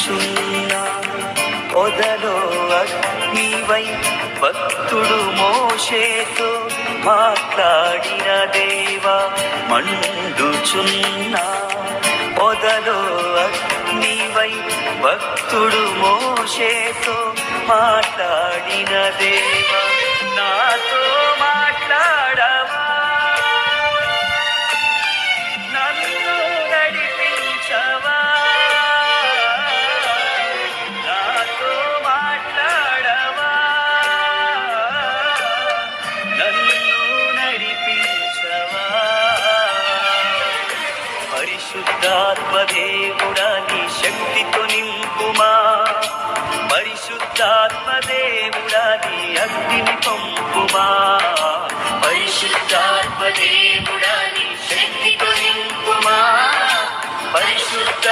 మండుచున్నా పొదలో అగ్నివై భక్తుడు మోషేతో మాట్లాడిన దేవా మండుచున్నా పొదలో అగ్నివై భక్తుడు మోషేతో మాట్లాడిన దేవా నాతో మాట్లాడవా నన్ను నడిపించవా నాతో మాట్లాడవా నన్ను నడిపించవా పరిశుద్ధాత్మ దేవుడా నీ శక్తితో నింపుమా పరిశుద్ధాత్మ దేవుడా నీ అగ్నిని పంపుమా పరిశుద్ధాత్మ దేవుడా నీ శక్తితో నింపుమా పరిశుద్ధ